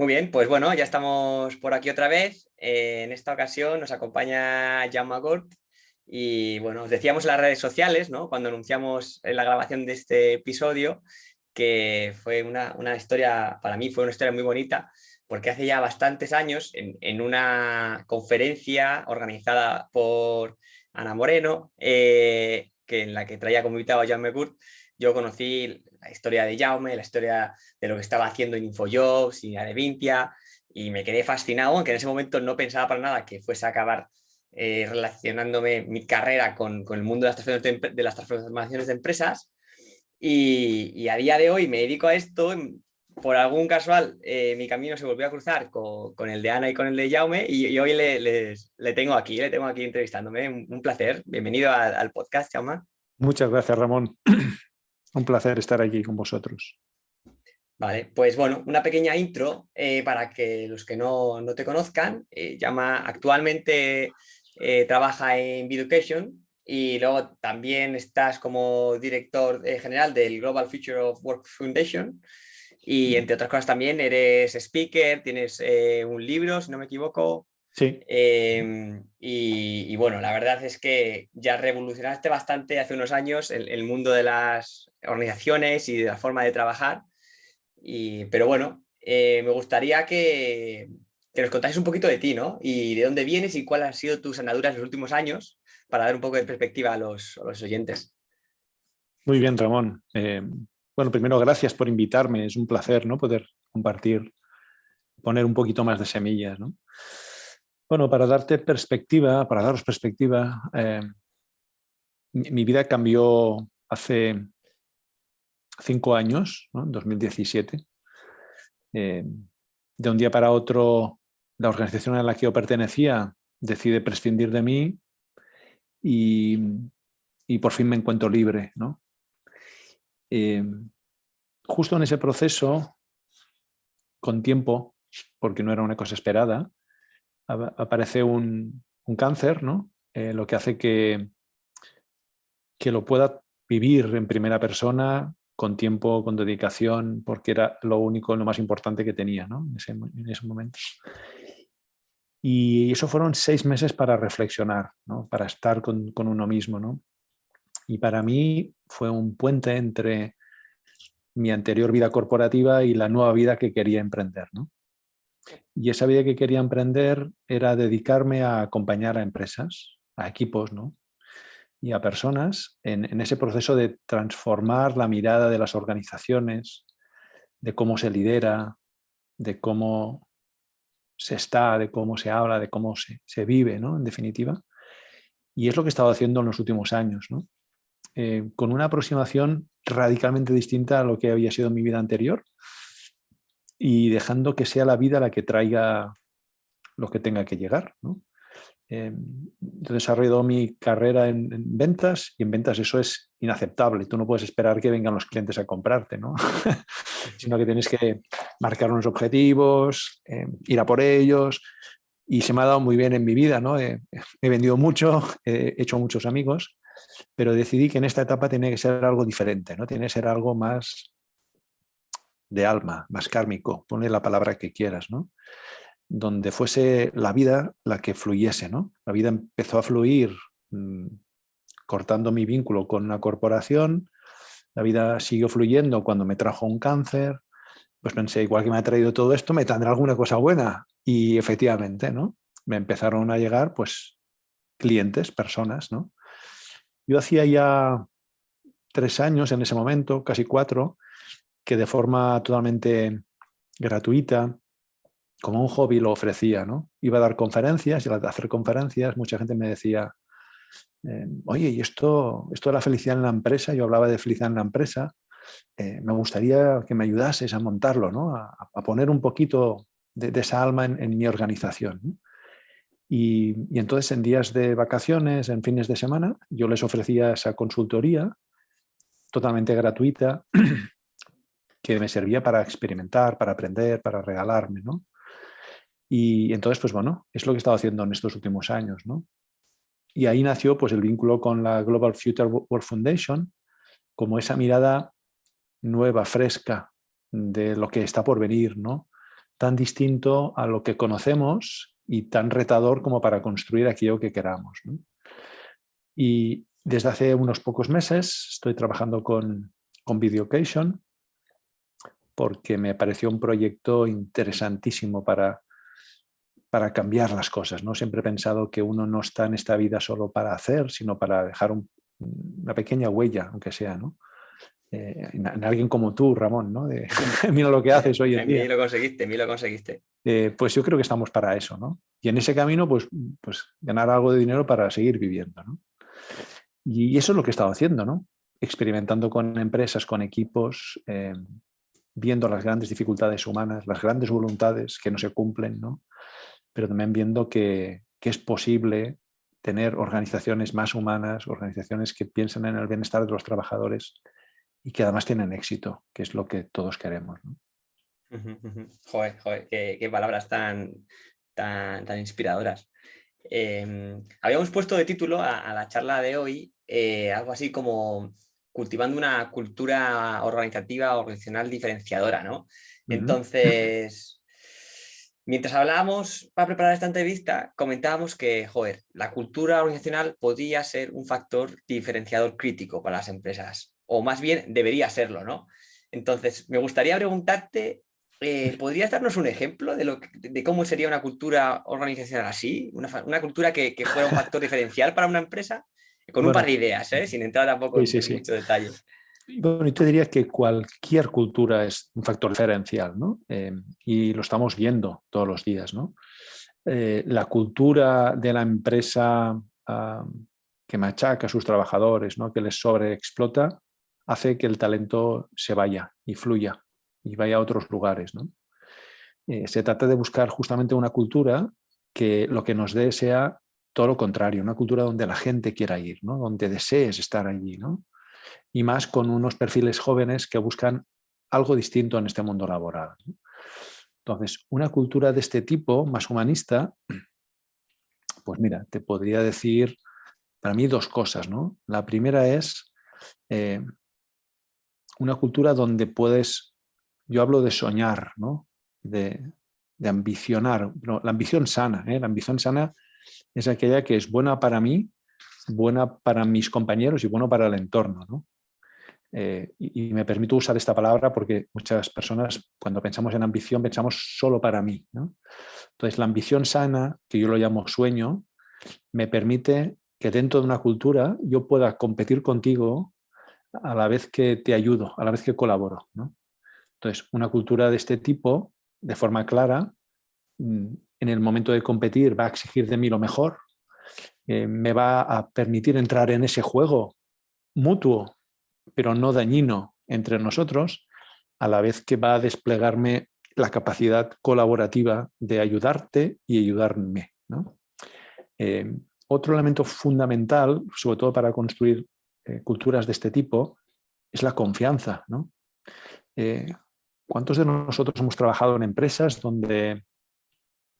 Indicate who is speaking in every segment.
Speaker 1: Muy bien, pues bueno, ya estamos por aquí otra vez. En esta ocasión nos acompaña Jaume Gort y bueno, os decíamos en las redes sociales, ¿no? Cuando anunciamos la grabación de este episodio, que fue una historia, para mí fue una historia muy bonita, porque hace ya bastantes años, en una conferencia organizada por Ana Moreno, que en la que traía como invitado a Jaume Gort, yo conocí la historia de Jaume, la historia de lo que estaba haciendo en Infojobs y en Adevintia, y me quedé fascinado, aunque en ese momento no pensaba para nada que fuese a acabar relacionándome mi carrera con el mundo de las transformaciones de empresas. Y a día de hoy me dedico a esto. Por algún casual, mi camino se volvió a cruzar con el de Ana y con el de Jaume, y hoy le tengo aquí entrevistándome. Un placer. Bienvenido al podcast, Jaume.
Speaker 2: Muchas gracias, Ramón. Un placer estar aquí con vosotros.
Speaker 1: Vale, pues bueno, una pequeña intro para que los que no te conozcan. Actualmente trabaja en Education y luego también estás como director general del Global Future of Work Foundation, y entre otras cosas también eres speaker, tienes un libro, si no me equivoco.
Speaker 2: Sí.
Speaker 1: Y bueno, la verdad es que ya revolucionaste bastante hace unos años el mundo de las organizaciones y de la forma de trabajar. Pero bueno, me gustaría que nos contases un poquito de ti, ¿no? Y de dónde vienes y cuáles han sido tus andaduras en los últimos años, para dar un poco de perspectiva a los oyentes.
Speaker 2: Muy bien, Ramón. Bueno, primero, gracias por invitarme. Es un placer, ¿no?, poder compartir, poner un poquito más de semillas, ¿no? Bueno, para daros perspectiva, mi vida cambió hace 5 años, ¿no? En 2017. De un día para otro, la organización a la que yo pertenecía decide prescindir de mí y por fin me encuentro libre, ¿no? Justo en ese proceso, con tiempo, porque no era una cosa esperada, aparece un cáncer, ¿no? Lo que hace que lo pueda vivir en primera persona, con tiempo, con dedicación, porque era lo único, lo más importante que tenía, ¿no?, en ese momento. Y eso fueron 6 meses para reflexionar, ¿no?, para estar con uno mismo, ¿no? Y para mí fue un puente entre mi anterior vida corporativa y la nueva vida que quería emprender, ¿no? Y esa vida que quería emprender era dedicarme a acompañar a empresas, a equipos, ¿no?, y a personas en ese proceso de transformar la mirada de las organizaciones, de cómo se lidera, de cómo se está, de cómo se habla, de cómo se vive, ¿no?, en definitiva. Y es lo que he estado haciendo en los últimos años, ¿no? Con una aproximación radicalmente distinta a lo que había sido mi vida anterior, y dejando que sea la vida la que traiga lo que tenga que llegar, ¿no? He desarrollado mi carrera en ventas, y en ventas eso es inaceptable. Tú no puedes esperar que vengan los clientes a comprarte, ¿no? Sino que tienes que marcar unos objetivos, ir a por ellos, y se me ha dado muy bien en mi vida, ¿no? He vendido mucho, he hecho muchos amigos, pero decidí que en esta etapa tenía que ser algo diferente, ¿no? Tiene que ser algo más de alma, más kármico, ponle la palabra que quieras, ¿no? Donde fuese la vida la que fluyese, ¿no? La vida empezó a fluir cortando mi vínculo con una corporación. La vida siguió fluyendo cuando me trajo un cáncer. Pues pensé, igual que me ha traído todo esto, me tendrá alguna cosa buena. Y efectivamente, ¿no?, me empezaron a llegar, pues, clientes, personas, ¿no? Yo hacía ya 3 años en ese momento, casi 4, que de forma totalmente gratuita, como un hobby, lo ofrecía, ¿no? Iba a dar conferencias, y al hacer conferencias mucha gente me decía, oye, ¿y esto de la felicidad en la empresa? Yo hablaba de felicidad en la empresa, me gustaría que me ayudases a montarlo, ¿no? A poner un poquito de esa alma en mi organización, ¿no? Y entonces, en días de vacaciones, en fines de semana, yo les ofrecía esa consultoría totalmente gratuita, que me servía para experimentar, para aprender, para regalarme, ¿no? Y entonces, pues bueno, es lo que he estado haciendo en estos últimos años, ¿no? Y ahí nació, pues, el vínculo con la Global Future Work Foundation, como esa mirada nueva, fresca, de lo que está por venir, ¿no? tan distinto a lo que conocemos y tan retador como para construir aquello que queramos, ¿no? Y desde hace unos pocos meses estoy trabajando con Videocation porque me pareció un proyecto interesantísimo para cambiar las cosas, ¿no? Siempre he pensado que uno no está en esta vida solo para hacer, sino para dejar una pequeña huella, aunque sea, ¿no? En alguien como tú, Ramón, ¿no? Mira lo que haces hoy en
Speaker 1: En mí
Speaker 2: día.
Speaker 1: lo conseguiste, en mí lo conseguiste.
Speaker 2: Pues yo creo que estamos para eso, ¿no? Y en ese camino, pues ganar algo de dinero para seguir viviendo, ¿no? Y eso es lo que he estado haciendo, ¿no? Experimentando con empresas, con equipos, viendo las grandes dificultades humanas, las grandes voluntades que no se cumplen, ¿no? Pero también viendo que es posible tener organizaciones más humanas, organizaciones que piensan en el bienestar de los trabajadores y que además tienen éxito, que es lo que todos queremos, ¿no?
Speaker 1: Joder, qué palabras tan inspiradoras. Habíamos puesto de título a la charla de hoy algo así como cultivando una cultura organizativa, organizacional diferenciadora, ¿no? Entonces, mientras hablábamos para preparar esta entrevista, comentábamos que, joder, la cultura organizacional podía ser un factor diferenciador crítico para las empresas, o más bien debería serlo, ¿no? Entonces, me gustaría preguntarte, ¿podrías darnos un ejemplo de cómo sería una cultura organizacional así? Una cultura que fuera un factor diferencial para una empresa, con un par
Speaker 2: Bueno,
Speaker 1: de ideas, sin entrar tampoco
Speaker 2: sí.
Speaker 1: en mucho detalle.
Speaker 2: Bueno, yo te diría que cualquier cultura es un factor diferencial, ¿no? Y lo estamos viendo todos los días, ¿no? La cultura de la empresa que machaca a sus trabajadores, ¿no? Que les sobreexplota, hace que el talento se vaya y fluya y vaya a otros lugares, ¿no? Se trata de buscar justamente una cultura que lo que nos dé sea todo lo contrario, una cultura donde la gente quiera ir, ¿no? Donde desees estar allí, ¿no? Y más con unos perfiles jóvenes que buscan algo distinto en este mundo laboral, ¿no? Entonces, una cultura de este tipo, más humanista, pues mira, te podría decir para mí dos cosas, ¿no? La primera es eh, una cultura donde puedes, yo hablo de soñar, ¿no? De ambicionar, no, la ambición sana, ¿eh? La ambición sana es aquella que es buena para mí, buena para mis compañeros y bueno para el entorno, ¿no? Y me permito usar esta palabra porque muchas personas cuando pensamos en ambición pensamos solo para mí, ¿no? Entonces la ambición sana, que yo lo llamo sueño, me permite que dentro de una cultura yo pueda competir contigo a la vez que te ayudo, a la vez que colaboro, ¿no? Entonces, una cultura de este tipo, de forma clara, en el momento de competir va a exigir de mí lo mejor, me va a permitir entrar en ese juego mutuo, pero no dañino entre nosotros, a la vez que va a desplegarme la capacidad colaborativa de ayudarte y ayudarme, ¿no? Otro elemento fundamental, sobre todo para construir culturas de este tipo, es la confianza, ¿no? ¿Cuántos de nosotros hemos trabajado en empresas donde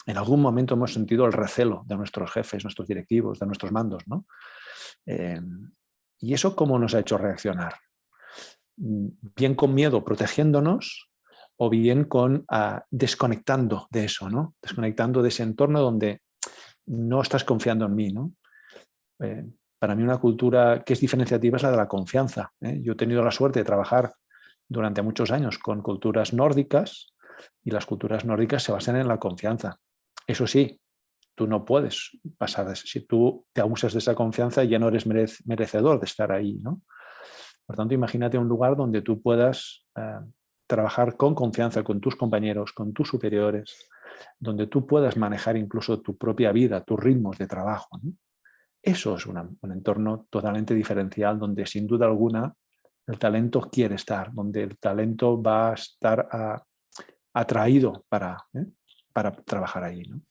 Speaker 2: en algún momento hemos sentido el recelo de nuestros jefes, nuestros directivos, de nuestros mandos, ¿no? ¿Y eso cómo nos ha hecho reaccionar? Bien con miedo, protegiéndonos, o bien con desconectando de eso, ¿no? Desconectando de ese entorno donde no estás confiando en mí, ¿no? Para mí una cultura que es diferenciativa es la de la confianza, ¿eh? Yo he tenido la suerte de trabajar durante muchos años con culturas nórdicas y las culturas nórdicas se basan en la confianza. Eso sí, tú no puedes pasar de eso. Si tú te abusas de esa confianza ya no eres merecedor de estar ahí, ¿no? Por tanto, imagínate un lugar donde tú puedas trabajar con confianza con tus compañeros, con tus superiores, donde tú puedas manejar incluso tu propia vida, tus ritmos de trabajo, ¿no? Eso es un entorno totalmente diferencial donde sin duda alguna el talento quiere estar, donde el talento va a estar atraído para trabajar ahí, ¿no?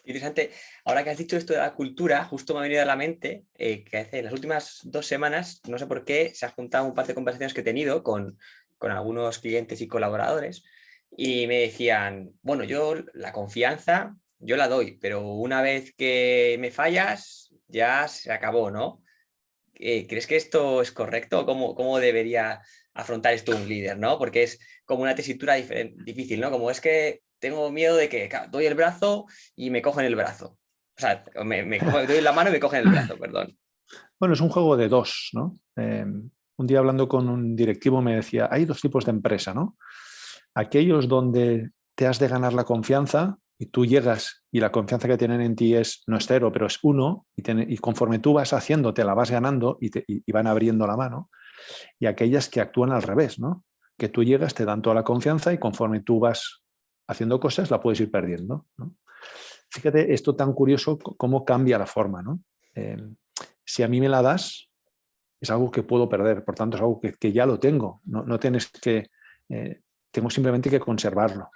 Speaker 1: Interesante. Ahora que has dicho esto de la cultura, justo me ha venido a la mente que hace las últimas 2 semanas, no sé por qué, se ha juntado un par de conversaciones que he tenido con algunos clientes y colaboradores y me decían, bueno, yo la confianza, yo la doy, pero una vez que me fallas, ya se acabó, ¿no? ¿Crees que esto es correcto? ¿Cómo debería afrontar esto un líder, ¿no? Porque es como una tesitura difícil, ¿no? Como es que tengo miedo de que claro, doy el brazo y me cogen el brazo. O sea, doy la mano y me cogen el brazo, perdón.
Speaker 2: Bueno, es un juego de dos, ¿no? Un día hablando con un directivo me decía, hay dos tipos de empresa, ¿no? Aquellos donde te has de ganar la confianza y tú llegas y la confianza que tienen en ti no es cero, pero es uno, y conforme tú vas haciendo, te la vas ganando y van abriendo la mano. Y aquellas que actúan al revés, ¿no? Que tú llegas, te dan toda la confianza y conforme tú vas haciendo cosas, la puedes ir perdiendo, ¿no? Fíjate esto tan curioso, cómo cambia la forma, ¿no? Si a mí me la das, es algo que puedo perder, por tanto es algo que ya lo tengo, no tienes que, tengo simplemente que conservarlo.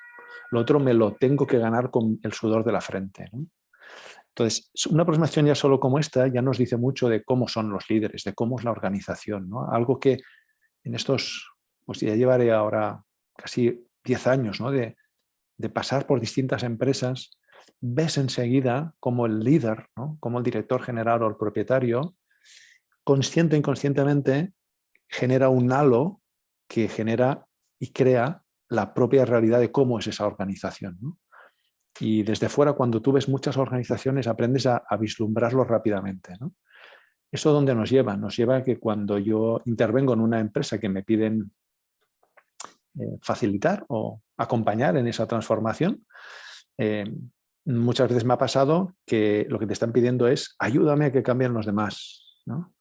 Speaker 2: Lo otro me lo tengo que ganar con el sudor de la frente, ¿no? Entonces, una aproximación ya solo como esta ya nos dice mucho de cómo son los líderes, de cómo es la organización, ¿no? Algo que en estos, pues ya llevaré ahora casi 10 años, ¿no? De pasar por distintas empresas, ves enseguida como el líder, ¿no? Como el director general o el propietario, consciente o inconscientemente, genera un halo que genera y crea la propia realidad de cómo es esa organización, ¿no? Y desde fuera, cuando tú ves muchas organizaciones, aprendes a vislumbrarlo rápidamente, ¿no? ¿Eso dónde nos lleva? Nos lleva a que cuando yo intervengo en una empresa que me piden facilitar o acompañar en esa transformación, muchas veces me ha pasado que lo que te están pidiendo es ayúdame a que cambien los demás, ¿no?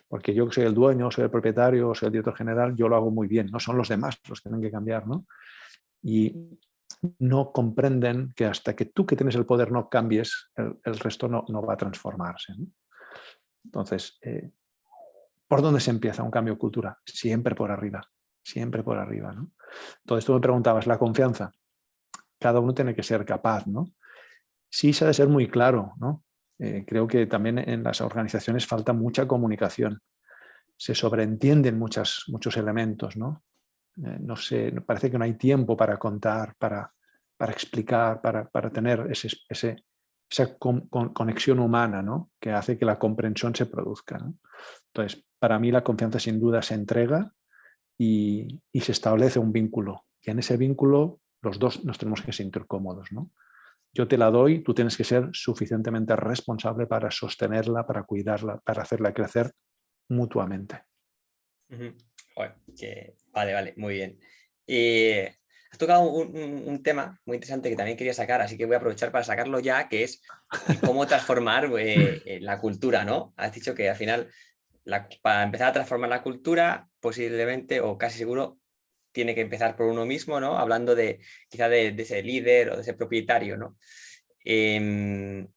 Speaker 2: Porque yo que soy el dueño, soy el propietario, soy el director general, yo lo hago muy bien, no son los demás los que tienen que cambiar, ¿no? Y no comprenden que hasta que tú que tienes el poder no cambies, el resto no va a transformarse, ¿no? Entonces, ¿por dónde se empieza un cambio de cultura? Siempre por arriba, ¿no? Entonces tú me preguntabas, la confianza. Cada uno tiene que ser capaz, ¿no? Sí se ha de ser muy claro, ¿no? Creo que también en las organizaciones falta mucha comunicación. Se sobreentienden muchos elementos, ¿no? No sé, parece que no hay tiempo para contar, para explicar, para tener esa conexión humana, ¿no? Que hace que la comprensión se produzca, ¿no? Entonces, para mí la confianza sin duda se entrega y se establece un vínculo. Y en ese vínculo los dos nos tenemos que sentir cómodos, ¿no? Yo te la doy, tú tienes que ser suficientemente responsable para sostenerla, para cuidarla, para hacerla crecer mutuamente.
Speaker 1: Joder, vale, muy bien. Y has tocado un tema muy interesante que también quería sacar, así que voy a aprovechar para sacarlo ya, que es cómo transformar la cultura, ¿no? Has dicho que al final, para empezar a transformar la cultura, posiblemente o casi seguro, tiene que empezar por uno mismo, ¿no? Hablando quizá de ese líder o de ese propietario, ¿no? ¿Te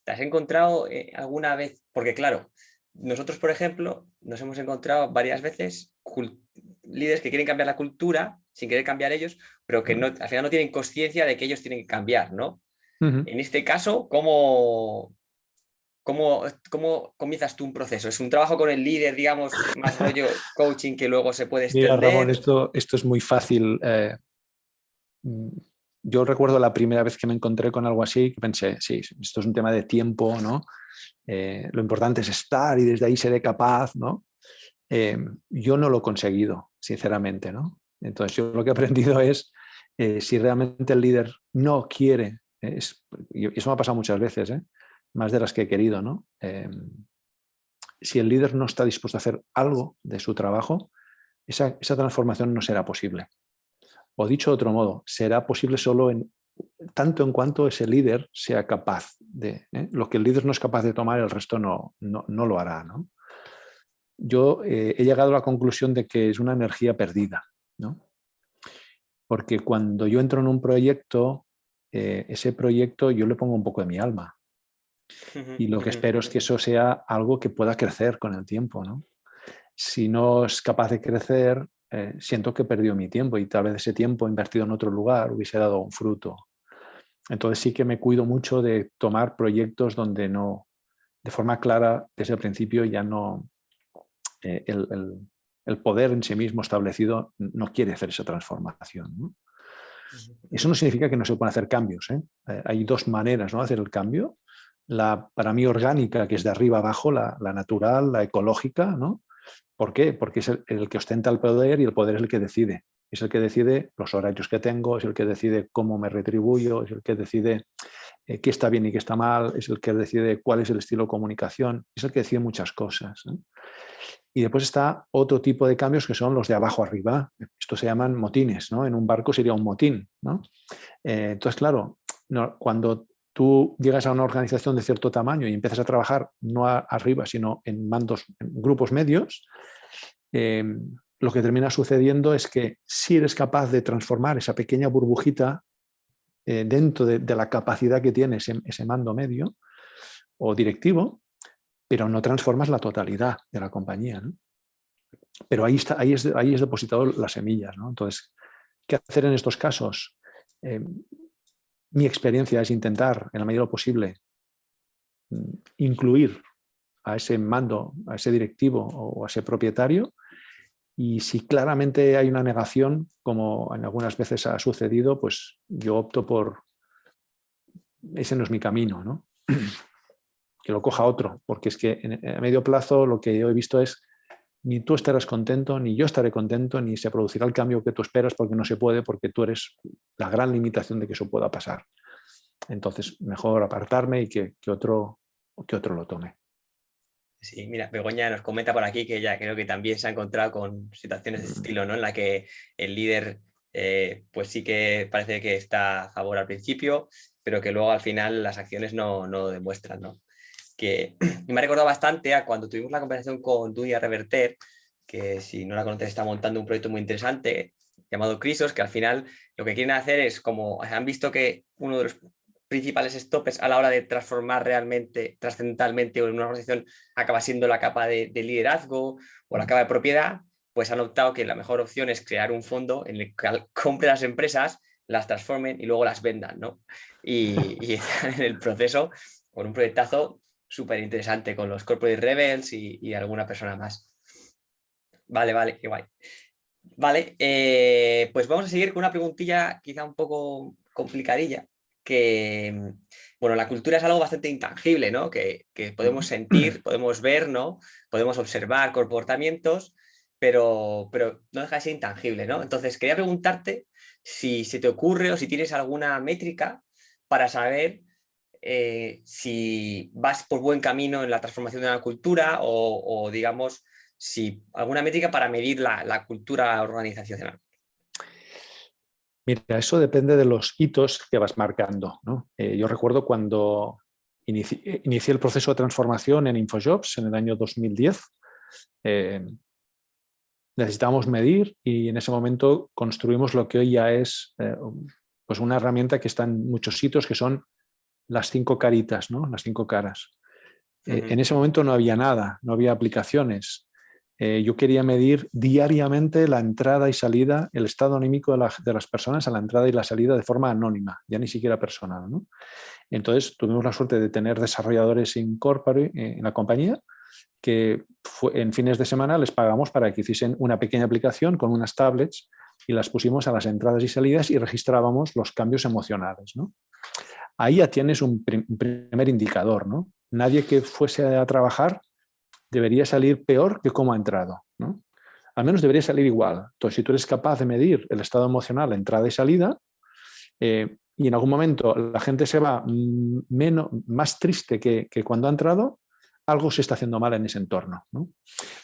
Speaker 1: has encontrado alguna vez? Porque claro, nosotros, por ejemplo, nos hemos encontrado varias veces líderes que quieren cambiar la cultura sin querer cambiar ellos, pero que no, al final no tienen conciencia de que ellos tienen que cambiar, ¿no? En este caso, ¿cómo comienzas tú un proceso? ¿Es un trabajo con el líder, digamos, más rollo coaching que luego se puede
Speaker 2: Mira, Ramón,
Speaker 1: extender?
Speaker 2: esto es muy fácil. Yo recuerdo la primera vez que me encontré con algo así, que pensé, sí, esto es un tema de tiempo, ¿no? Lo importante es estar y desde ahí seré capaz, ¿no? Yo no lo he conseguido, sinceramente, ¿no? Entonces yo lo que he aprendido es, si realmente el líder no quiere, y eso me ha pasado muchas veces, más de las que he querido, ¿no? Si el líder no está dispuesto a hacer algo de su trabajo, esa transformación no será posible. O dicho de otro modo, será posible solo tanto en cuanto ese líder sea capaz de. Lo que el líder no es capaz de tomar, el resto no lo hará, ¿no? Yo he llegado a la conclusión de que es una energía perdida, ¿no? Porque cuando yo entro en un proyecto, ese proyecto yo le pongo un poco de mi alma. Y lo que espero es que eso sea algo que pueda crecer con el tiempo, ¿no? Si no es capaz de crecer, siento que he perdido mi tiempo y tal vez ese tiempo invertido en otro lugar hubiese dado un fruto. Entonces sí que me cuido mucho de tomar proyectos donde no, de forma clara, desde el principio ya no, el poder en sí mismo establecido no quiere hacer esa transformación, ¿no? Eso no significa que no se puedan hacer cambios, ¿eh? Hay dos maneras, ¿no?, de hacer el cambio. La, para mí, orgánica, que es de arriba abajo, la natural, la ecológica, ¿no? ¿Por qué? Porque es el que ostenta el poder y el poder es el que decide. Es el que decide los horarios que tengo, es el que decide cómo me retribuyo, es el que decide qué está bien y qué está mal, es el que decide cuál es el estilo de comunicación, es el que decide muchas cosas, ¿no? Y después está otro tipo de cambios que son los de abajo arriba. Estos se llaman motines, ¿no? En un barco sería un motín, ¿no? Entonces, claro, no, cuando tú llegas a una organización de cierto tamaño y empiezas a trabajar no arriba, sino en mandos, en grupos medios, lo que termina sucediendo es que si eres capaz de transformar esa pequeña burbujita dentro de la capacidad que tiene ese mando medio o directivo, pero no transformas la totalidad de la compañía, ¿no? Pero ahí es depositado las semillas, ¿no? Entonces, ¿qué hacer en estos casos? Mi experiencia es intentar, en la medida de lo posible, incluir a ese mando, a ese directivo o a ese propietario, y si claramente hay una negación, como en algunas veces ha sucedido, pues yo opto por ese no es mi camino, ¿no? Que lo coja otro, porque es que a medio plazo lo que yo he visto es ni tú estarás contento, ni yo estaré contento, ni se producirá el cambio que tú esperas, porque no se puede, porque tú eres la gran limitación de que eso pueda pasar. Entonces, mejor apartarme y que otro lo tome.
Speaker 1: Sí, mira, Begoña nos comenta por aquí que ella creo que también se ha encontrado con situaciones de este estilo, ¿no? En la que el líder pues sí que parece que está a favor al principio, pero que luego al final las acciones no lo demuestran, ¿no? Que me ha recordado bastante a cuando tuvimos la conversación con Dunia Reverter, que si no la conoces está montando un proyecto muy interesante llamado Crisos, que al final lo que quieren hacer es como han visto que uno de los principales stoppers a la hora de transformar realmente, trascendentalmente una organización acaba siendo la capa de liderazgo o la capa de propiedad, pues han optado que la mejor opción es crear un fondo en el que compre las empresas, las transformen y luego las vendan, ¿no? Y en el proceso, con un proyectazo súper interesante con los Corporate Rebels y alguna persona más. Vale, qué guay. Vale, pues vamos a seguir con una preguntilla quizá un poco complicadilla, que, bueno, la cultura es algo bastante intangible, ¿no? Que podemos sentir, podemos ver, ¿no? Podemos observar comportamientos, pero no deja de ser intangible, ¿no? Entonces, quería preguntarte si se te ocurre o si tienes alguna métrica para saber si vas por buen camino en la transformación de una cultura o digamos, si alguna métrica para medir la cultura organizacional.
Speaker 2: Mira, eso depende de los hitos que vas marcando, ¿no? Yo recuerdo cuando inicié el proceso de transformación en InfoJobs en el año 2010. Necesitábamos medir y en ese momento construimos lo que hoy ya es pues una herramienta que está en muchos sitios, que son las 5 caritas, ¿no? Las 5 caras. En ese momento no había nada, no había aplicaciones. Yo quería medir diariamente la entrada y salida, el estado anímico de las personas a la entrada y la salida de forma anónima, ya ni siquiera personal, ¿no? Entonces tuvimos la suerte de tener desarrolladores en la compañía que en fines de semana les pagamos para que hiciesen una pequeña aplicación con unas tablets y las pusimos a las entradas y salidas y registrábamos los cambios emocionales, ¿no? Ahí ya tienes un primer indicador, ¿no? Nadie que fuese a trabajar debería salir peor que cómo ha entrado, ¿no? Al menos debería salir igual. Entonces, si tú eres capaz de medir el estado emocional, entrada y salida, y en algún momento la gente se va más triste que cuando ha entrado, algo se está haciendo mal en ese entorno, ¿no?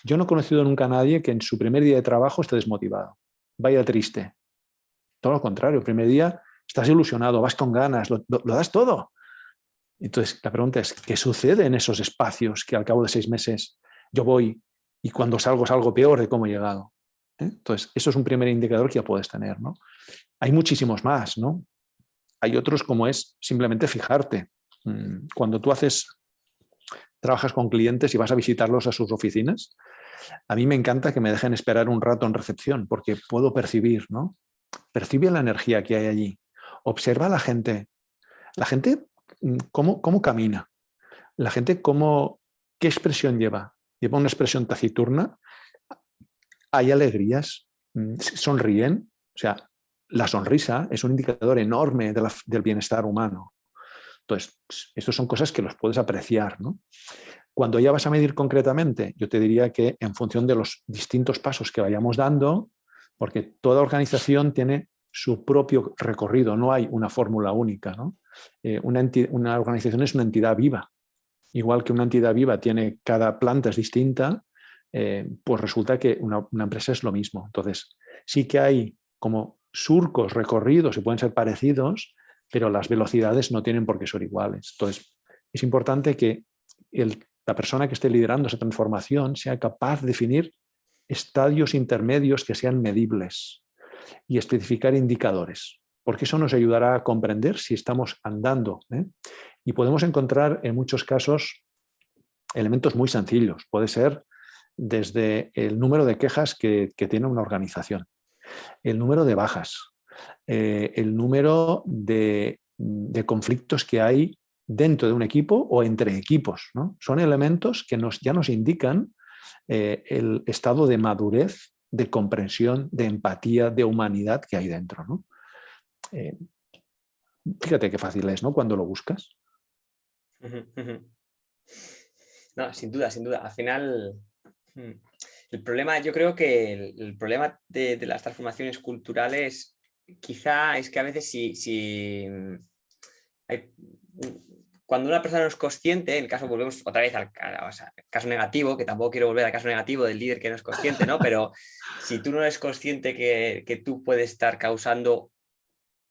Speaker 2: Yo no he conocido nunca a nadie que en su primer día de trabajo esté desmotivado, vaya triste. Todo lo contrario, el primer día estás ilusionado, vas con ganas, lo das todo. Entonces, la pregunta es, ¿qué sucede en esos espacios que al cabo de 6 meses yo voy y cuando salgo peor de cómo he llegado? Entonces, eso es un primer indicador que ya puedes tener, ¿no? Hay muchísimos más, ¿no? Hay otros como es simplemente fijarte. Cuando tú trabajas con clientes y vas a visitarlos a sus oficinas, a mí me encanta que me dejen esperar un rato en recepción porque puedo percibir, ¿no? Percibe la energía que hay allí. Observa a la gente. La gente, cómo camina. La gente, qué expresión lleva. Lleva una expresión taciturna. Hay alegrías. Sonríen. O sea, la sonrisa es un indicador enorme del bienestar humano. Entonces, estas son cosas que los puedes apreciar, ¿no? Cuando ya vas a medir concretamente, yo te diría que en función de los distintos pasos que vayamos dando, porque toda organización tiene su propio recorrido, no hay una fórmula única, ¿no? Una organización es una entidad viva. Igual que una entidad viva tiene, cada planta es distinta, pues resulta que una empresa es lo mismo. Entonces, sí que hay como surcos, recorridos, y pueden ser parecidos, pero las velocidades no tienen por qué ser iguales. Entonces, es importante que la persona que esté liderando esa transformación sea capaz de definir estadios intermedios que sean medibles y especificar indicadores, porque eso nos ayudará a comprender si estamos andando, ¿eh? Y podemos encontrar en muchos casos elementos muy sencillos. Puede ser desde el número de quejas que tiene una organización, el número de bajas, el número de conflictos que hay dentro de un equipo o entre equipos, ¿no? Son elementos que ya nos indican el estado de madurez, de comprensión, de empatía, de humanidad que hay dentro, ¿no? Fíjate qué fácil es, ¿no? Cuando lo buscas.
Speaker 1: No, sin duda, sin duda. Al final, el problema, yo creo que el problema de las transformaciones culturales quizá es que a veces cuando una persona no es consciente, en el caso, volvemos otra vez al caso negativo, que tampoco quiero volver al caso negativo del líder que no es consciente, ¿no? Pero si tú no eres consciente que tú puedes estar causando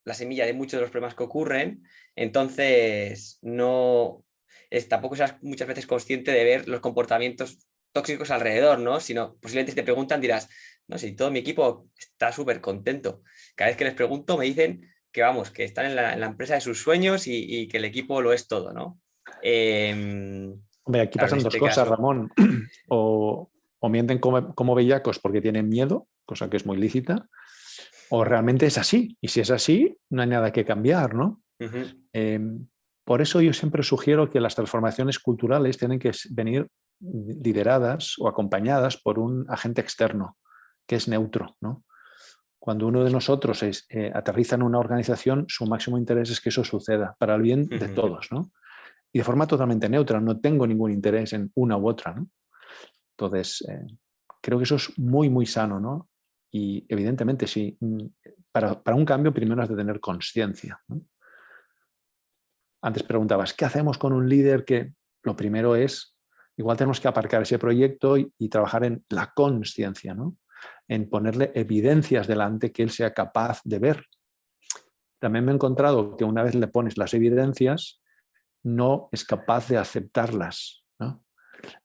Speaker 1: la semilla de muchos de los problemas que ocurren, entonces tampoco seas muchas veces consciente de ver los comportamientos tóxicos alrededor, ¿no? Sino posiblemente si te preguntan dirás, no sé, si todo mi equipo está súper contento. Cada vez que les pregunto me dicen que vamos, que están en la empresa de sus sueños y que el equipo lo es todo, ¿no?
Speaker 2: Hombre, aquí
Speaker 1: claro, en
Speaker 2: pasan dos
Speaker 1: este
Speaker 2: cosas,
Speaker 1: caso...
Speaker 2: Ramón. O mienten como bellacos porque tienen miedo, cosa que es muy lícita, o realmente es así. Y si es así, no hay nada que cambiar, ¿no? Por eso yo siempre sugiero que las transformaciones culturales tienen que venir lideradas o acompañadas por un agente externo, que es neutro, ¿no? Cuando uno de nosotros aterriza en una organización, su máximo interés es que eso suceda para el bien de todos, ¿no? Y de forma totalmente neutra, no tengo ningún interés en una u otra, ¿no? Entonces, creo que eso es muy, muy sano, ¿no? Y evidentemente, sí, para un cambio primero has de tener conciencia, ¿no? Antes preguntabas, ¿qué hacemos con un líder que lo primero es, igual tenemos que aparcar ese proyecto y trabajar en la conciencia, ¿no? En ponerle evidencias delante que él sea capaz de ver. También me he encontrado que una vez le pones las evidencias, no es capaz de aceptarlas, ¿no?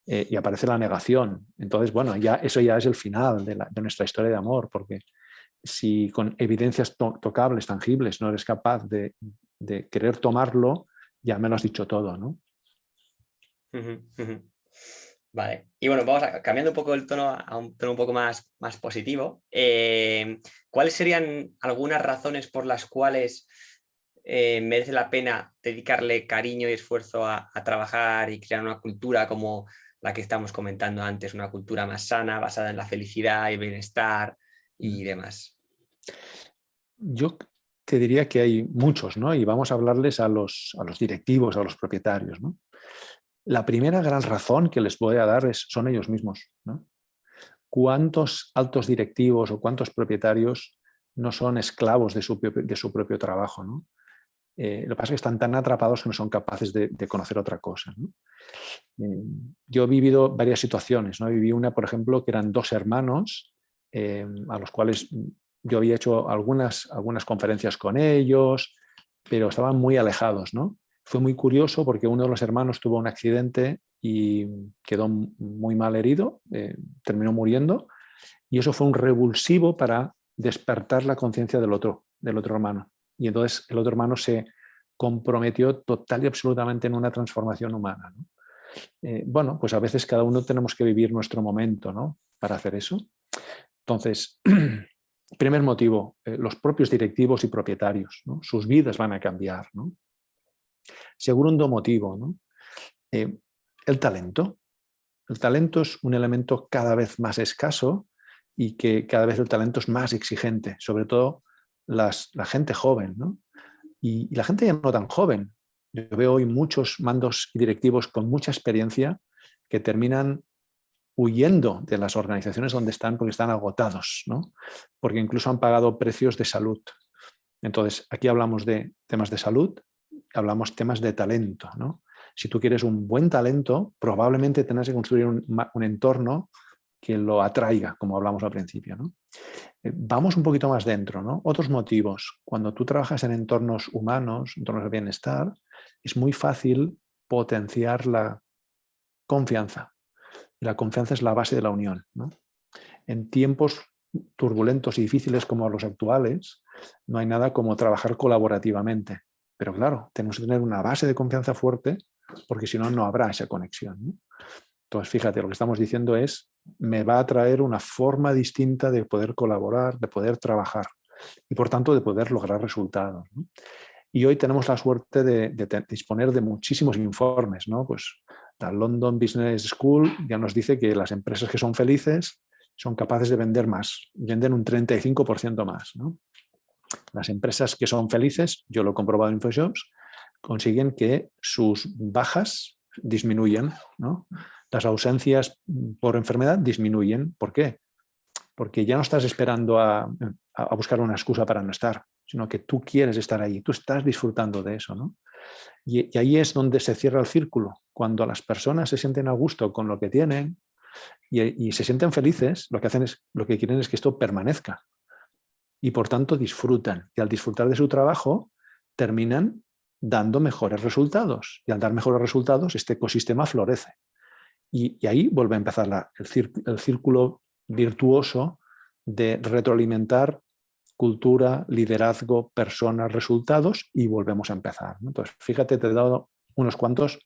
Speaker 2: Y aparece la negación. Entonces, bueno, eso ya es el final de nuestra historia de amor, porque si con evidencias tocables, tangibles, no eres capaz de querer tomarlo, ya me lo has dicho todo, ¿no?
Speaker 1: Vale. Y bueno, cambiando un poco el tono a un tono un poco más positivo. ¿Cuáles serían algunas razones por las cuales merece la pena dedicarle cariño y esfuerzo a trabajar y crear una cultura como la que estamos comentando antes, una cultura más sana, basada en la felicidad y bienestar y demás?
Speaker 2: Yo te diría que hay muchos, ¿no? Y vamos a hablarles a los directivos, a los propietarios, ¿no? La primera gran razón que les voy a dar son ellos mismos, ¿no? ¿Cuántos altos directivos o cuántos propietarios no son esclavos de su propio trabajo, ¿no? Lo que pasa es que están tan atrapados que no son capaces de conocer otra cosa, ¿no? Yo he vivido varias situaciones, ¿no? Viví una, por ejemplo, que eran dos hermanos a los cuales yo había hecho algunas conferencias con ellos, pero estaban muy alejados, ¿no? Fue muy curioso porque uno de los hermanos tuvo un accidente y quedó muy mal herido, terminó muriendo, y eso fue un revulsivo para despertar la conciencia del otro hermano. Y entonces el otro hermano se comprometió total y absolutamente en una transformación humana, ¿no? Bueno, pues a veces cada uno tenemos que vivir nuestro momento, ¿no? Para hacer eso. Entonces, primer motivo, los propios directivos y propietarios, ¿no? Sus vidas van a cambiar, ¿no? Segundo motivo, ¿no? El talento. El talento es un elemento cada vez más escaso y que cada vez el talento es más exigente, sobre todo la gente joven, ¿no? Y la gente ya no tan joven. Yo veo hoy muchos mandos y directivos con mucha experiencia que terminan huyendo de las organizaciones donde están porque están agotados, ¿no? Porque incluso han pagado precios de salud. Entonces, aquí hablamos de temas de salud, hablamos temas de talento, ¿no? Si tú quieres un buen talento, probablemente tendrás que construir un entorno que lo atraiga, como hablamos al principio, ¿no? Vamos un poquito más dentro, ¿no? Otros motivos. Cuando tú trabajas en entornos humanos, entornos de bienestar, es muy fácil potenciar la confianza. Y la confianza es la base de la unión, ¿no? En tiempos turbulentos y difíciles como los actuales, no hay nada como trabajar colaborativamente. Pero claro, tenemos que tener una base de confianza fuerte porque si no, no habrá esa conexión, ¿no? Entonces, fíjate, lo que estamos diciendo es, me va a traer una forma distinta de poder colaborar, de poder trabajar y, por tanto, de poder lograr resultados, ¿no? Y hoy tenemos la suerte de disponer de muchísimos informes, ¿no? Pues la London Business School ya nos dice que las empresas que son felices son capaces de vender más, venden un 35% más, ¿no? Las empresas que son felices, yo lo he comprobado en InfoShops, consiguen que sus bajas disminuyen, ¿no? Las ausencias por enfermedad disminuyen. ¿Por qué? Porque ya no estás esperando a buscar una excusa para no estar, sino que tú quieres estar ahí, tú estás disfrutando de eso, ¿no? Y ahí es donde se cierra el círculo. Cuando las personas se sienten a gusto con lo que tienen y se sienten felices, lo que hacen es, lo que quieren es que esto permanezca. Y por tanto disfrutan. Y al disfrutar de su trabajo, terminan dando mejores resultados. Y al dar mejores resultados, este ecosistema florece. Y ahí vuelve a empezar el círculo virtuoso de retroalimentar cultura, liderazgo, personas, resultados y volvemos a empezar, ¿no? Entonces, fíjate, te he dado unos cuantos,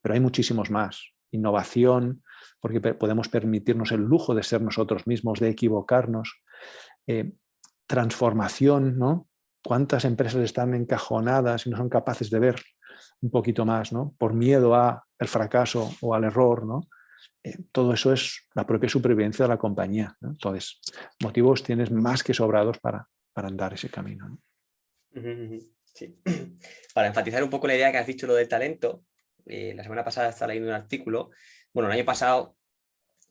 Speaker 2: pero hay muchísimos más. Innovación, porque podemos permitirnos el lujo de ser nosotros mismos, de equivocarnos. Transformación, ¿no? ¿Cuántas empresas están encajonadas y no son capaces de ver un poquito más, ¿no? Por miedo al fracaso o al error, ¿no? Todo eso es la propia supervivencia de la compañía, ¿no? Entonces, motivos tienes más que sobrados para andar ese camino, ¿no?
Speaker 1: Sí. Para enfatizar un poco la idea que has dicho, lo del talento, la semana pasada estaba leyendo un artículo. Bueno, el año pasado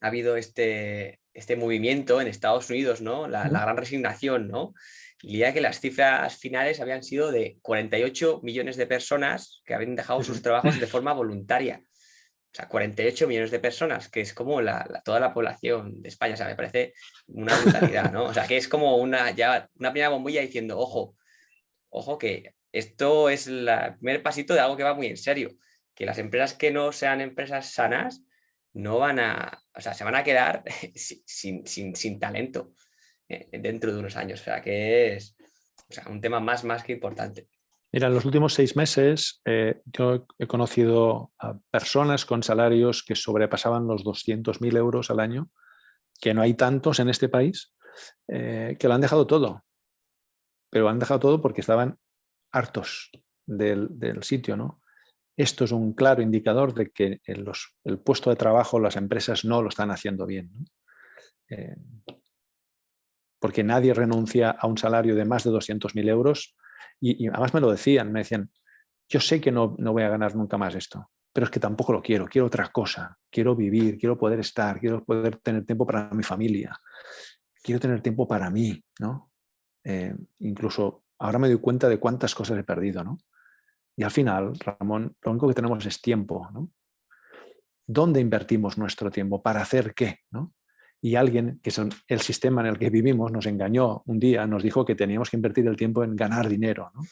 Speaker 1: ha habido este movimiento en Estados Unidos, ¿no? La gran resignación, ¿no? Y leía que las cifras finales habían sido de 48 millones de personas que habían dejado sus trabajos de forma voluntaria. O sea, 48 millones de personas, que es como toda la población de España. O sea, me parece una brutalidad, ¿no? O sea, que es como una primera bombilla diciendo, ojo, que esto es el primer pasito de algo que va muy en serio. Que las empresas que no sean empresas sanas no van a, o sea, se van a quedar sin talento dentro de unos años. O sea, que es un tema más que importante.
Speaker 2: Mira, en los últimos 6 meses yo he conocido a personas con salarios que sobrepasaban los 200.000 euros al año, que no hay tantos en este país, que lo han dejado todo. Pero han dejado todo porque estaban hartos del sitio, ¿no? Esto es un claro indicador de que el puesto de trabajo, las empresas no lo están haciendo bien, ¿no? Porque nadie renuncia a un salario de más de 200.000 euros y además me decían, yo sé que no voy a ganar nunca más esto, pero es que tampoco lo quiero otra cosa, quiero vivir, quiero poder estar, quiero poder tener tiempo para mi familia, quiero tener tiempo para mí, ¿no? Incluso ahora me doy cuenta de cuántas cosas he perdido, ¿no? Y al final, Ramón, lo único que tenemos es tiempo, ¿no? ¿Dónde invertimos nuestro tiempo? ¿Para hacer qué? ¿No? Y alguien, que es el sistema en el que vivimos, nos engañó un día, nos dijo que teníamos que invertir el tiempo en ganar dinero, ¿no?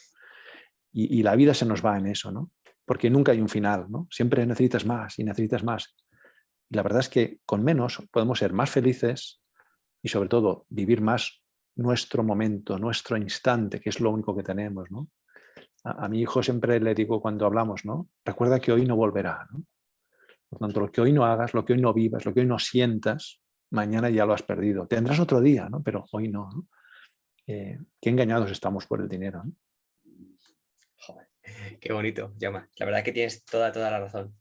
Speaker 2: Y la vida se nos va en eso, ¿no? Porque nunca hay un final, ¿no? Siempre necesitas más y necesitas más. Y la verdad es que con menos podemos ser más felices y sobre todo vivir más nuestro momento, nuestro instante, que es lo único que tenemos, ¿no? A mi hijo siempre le digo cuando hablamos, ¿no? Recuerda que hoy no volverá, ¿no? Por tanto, lo que hoy no hagas, lo que hoy no vivas, lo que hoy no sientas, mañana ya lo has perdido. Tendrás otro día, ¿no? Pero hoy no, ¿no? Qué engañados estamos por el dinero, ¿no?
Speaker 1: Joder, qué bonito, Jaume. La verdad que tienes toda la razón.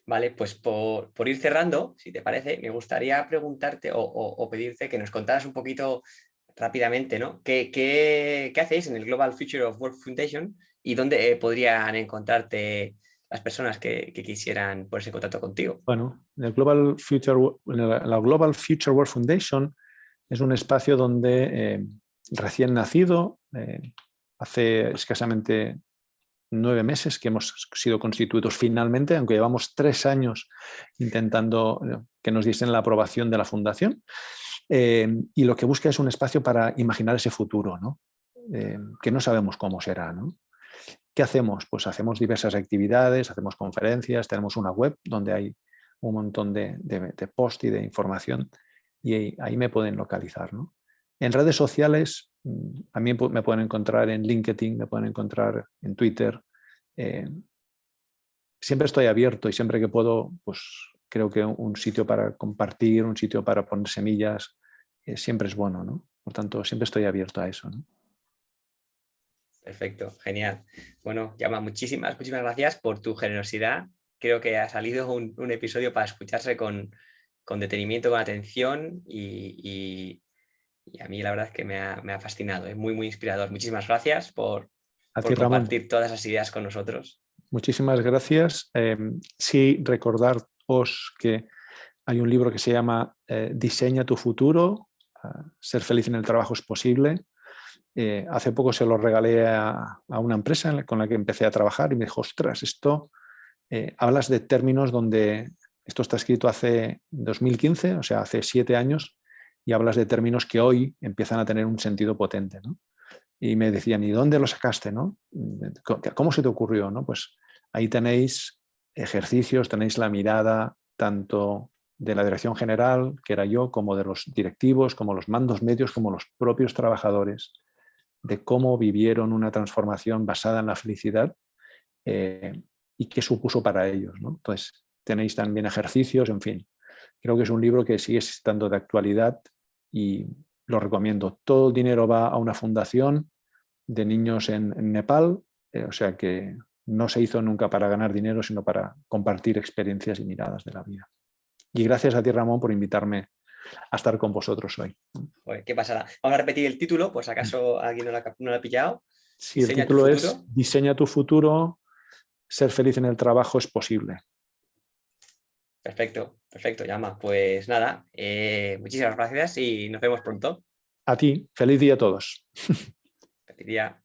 Speaker 1: Vale, pues por ir cerrando, si te parece, me gustaría preguntarte o pedirte que nos contaras un poquito rápidamente, ¿no? ¿Qué hacéis en el Global Future of Work Foundation y dónde podrían encontrarte las personas que quisieran ponerse en contacto contigo?
Speaker 2: Bueno, la Global Future World Foundation es un espacio donde recién nacido, hace escasamente 9 meses que hemos sido constituidos finalmente, aunque llevamos 3 años intentando que nos diesen la aprobación de la fundación. Y lo que busca es un espacio para imaginar ese futuro, ¿no? Que no sabemos cómo será, ¿no? ¿Qué hacemos? Pues hacemos diversas actividades, hacemos conferencias, tenemos una web donde hay un montón de post y de información y ahí me pueden localizar, ¿no? En redes sociales, a mí me pueden encontrar en LinkedIn, me pueden encontrar en Twitter. Siempre estoy abierto y siempre que puedo, pues creo que un sitio para compartir, un sitio para poner semillas, siempre es bueno, ¿no? Por tanto, siempre estoy abierto a eso, ¿no?
Speaker 1: Perfecto, genial. Bueno, Jaume, muchísimas gracias por tu generosidad. Creo que ha salido un episodio para escucharse con detenimiento, con atención y a mí la verdad es que me ha fascinado, es muy inspirador. Muchísimas gracias por
Speaker 2: A ti, Ramón.
Speaker 1: compartir todas esas ideas con nosotros.
Speaker 2: Muchísimas gracias. Sí, recordaros que hay un libro que se llama Diseña tu futuro, ser feliz en el trabajo es posible. Hace poco se lo regalé a una empresa con la que empecé a trabajar y me dijo, ostras, esto, hablas de términos donde esto está escrito hace 2015, o sea, hace 7 años, y hablas de términos que hoy empiezan a tener un sentido potente, ¿no? Y me decían, ¿y dónde lo sacaste, no? ¿Cómo se te ocurrió, no? Pues ahí tenéis ejercicios, tenéis la mirada tanto de la dirección general, que era yo, como de los directivos, como los mandos medios, como los propios trabajadores, de cómo vivieron una transformación basada en la felicidad y qué supuso para ellos, ¿no? Entonces, tenéis también ejercicios, en fin. Creo que es un libro que sigue estando de actualidad y lo recomiendo. Todo el dinero va a una fundación de niños en Nepal, o sea que no se hizo nunca para ganar dinero, sino para compartir experiencias y miradas de la vida. Y gracias a ti, Ramón, por invitarme a estar con vosotros hoy.
Speaker 1: Pues, ¿qué pasará? Vamos a repetir el título, pues acaso alguien no lo ha pillado.
Speaker 2: Sí, el
Speaker 1: Diseña tu
Speaker 2: título es
Speaker 1: futuro.
Speaker 2: Diseña tu futuro, ser feliz en el trabajo es posible.
Speaker 1: Perfecto, Jaume. Pues nada, muchísimas gracias y nos vemos pronto.
Speaker 2: A ti, feliz día a todos.
Speaker 1: Feliz día.